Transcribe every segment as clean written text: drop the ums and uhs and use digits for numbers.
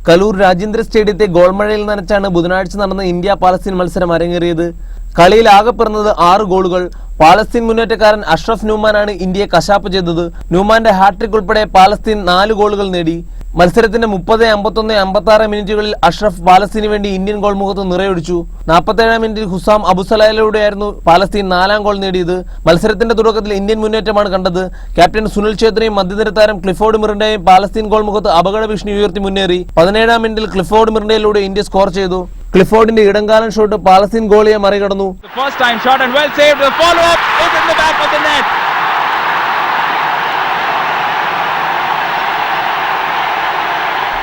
കലൂർ രാജേന്ദ്ര സ്റ്റേഡിയത്തെ ഗോൾമഴയിൽ നനച്ചാണ് ബുധനാഴ്ച നടന്ന India Palestine മത്സരം അരങ്ങേറിയത്. കളിയിൽ ആകെ പിറന്നത് 6 ഗോളുകൾ. പാലസ്തീൻ മുന്നേറ്റക്കാരൻ അഷ്റഫ് ന്യൂമാനാണ് ഇന്ത്യയെ കശാപ്പ് ചെയ്തത്. ന്യൂമാന്റെ ഹാട്രിക് ഉൾപ്പെടെ പാലസ്തീൻ 4 ഗോളുകൾ നേടി. മത്സരത്തിന്റെ 30, 51, 56 മിനിറ്റുകളിൽ അഷ്റഫ് പാലസ്തീനു വേണ്ടി ഇന്ത്യൻ ഗോൾ മുഖത്ത് നിറയൊഴിച്ചു. 47 മിനിറ്റിൽ ഹുസാം അബുസലാലയിലൂടെയായിരുന്നു പാലസ്തീൻ 4ാം ഗോൾ നേടിയത്. മത്സരത്തിന്റെ തുടക്കത്തിൽ ഇന്ത്യൻ മുന്നേറ്റമാണ് കണ്ടത്. ക്യാപ്റ്റൻ സുനിൽ ഛേത്രിയും മധ്യനിര താരം ക്ലിഫോർഡ് മിറിൻഡയും പാലസ്തീൻ ഗോൾ മുഖത്ത് അപകട ഭീഷണി ഉയർത്തി മുന്നേറി. 17ാം മിനിറ്റിൽ ക്ലിഫോർഡ് മിറിൻഡയിലൂടെ ഇന്ത്യ സ്കോർ ചെയ്തു. ക്ലിഫോർഡിന്റെ ഇടംകാലൻ ഷോട്ട് പാലസ്തീൻ ഗോളിയെ മറികടന്നു.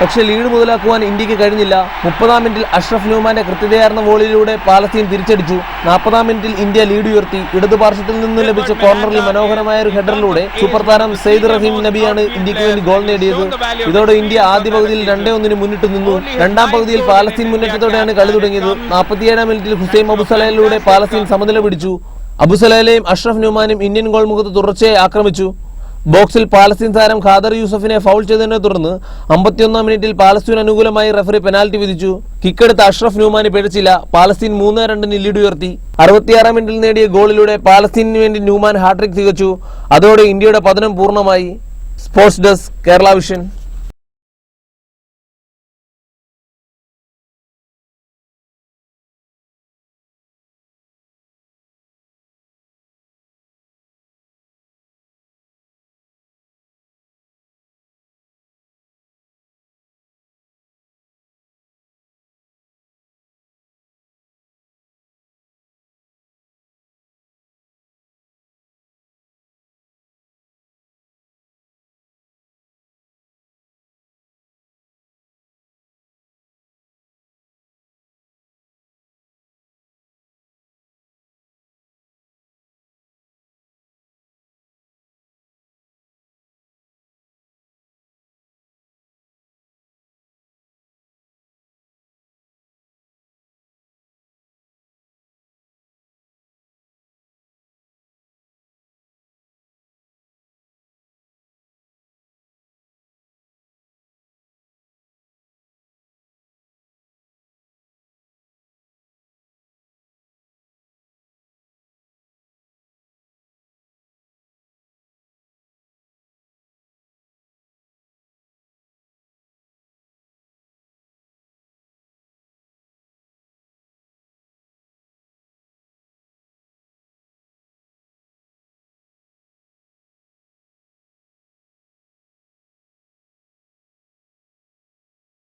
പക്ഷേ ലീഡ് മുതലാക്കുവാൻ ഇന്ത്യക്ക് കഴിഞ്ഞില്ല. 30ാം മിനിറ്റിൽ അഷ്റഫ് ന്യൂമാന്റെ കൃത്യതയാർന്ന വോളിയിലൂടെ പാലസ്തീൻ തിരിച്ചടിച്ചു. 40ാം മിനിറ്റിൽ ഇന്ത്യ ലീഡ് ഉയർത്തി. ഇടതുപാർശ്വത്തിൽ നിന്ന് ലഭിച്ച കോർണറിൽ മനോഹരമായ ഒരു ഹെഡറിലൂടെ സൂപ്പർ താരം സെയ്ദ് റഹീം നബിയാണ് ഇന്ത്യക്ക് വേണ്ടി ഗോൾ നേടിയത്. ഇതോടെ ഇന്ത്യ ആദ്യ പകുതിയിൽ 2-1 മുന്നിട്ട് നിന്നു. രണ്ടാം പകുതിയിൽ പാലസ്തീൻ മുന്നേറ്റത്തോടെയാണ് കളി തുടങ്ങിയത്. 47ാം മിനിറ്റിൽ ഹുസൈം അബുസലാലയിലൂടെ പാലസ്തീൻ സമനില പിടിച്ചു. അബുസലാലയും അഷ്റഫ് ന്യൂമാനും ഇന്ത്യൻ ഗോൾ മുഖത്ത് തുടർച്ചയായി ആക്രമിച്ചു. ബോക്സിൽ പാലസ്തീൻ താരം ഖാദർ യൂസഫിനെ ഫൗൾ ചെയ്തതിനെ തുടർന്ന് 51ാം മിനിറ്റിൽ പാലസ്തീൻ അനുകൂലമായി റഫറി പെനാൽറ്റി വിധിച്ചു. കിക്കെടുത്ത അഷ്റഫ് ന്യൂമാന് പിഴച്ചില്ല. പാലസ്തീൻ 3-2 ലീഡ് ഉയർത്തി. 66ാം മിനിറ്റിൽ നേടിയ ഗോളിലൂടെ പാലസ്തീനു വേണ്ടി ന്യൂമാൻ ഹാട്രിക് തികച്ചു. അതോടെ ഇന്ത്യയുടെ പതനം പൂർണ്ണമായി. Sports desk, Kerala vision.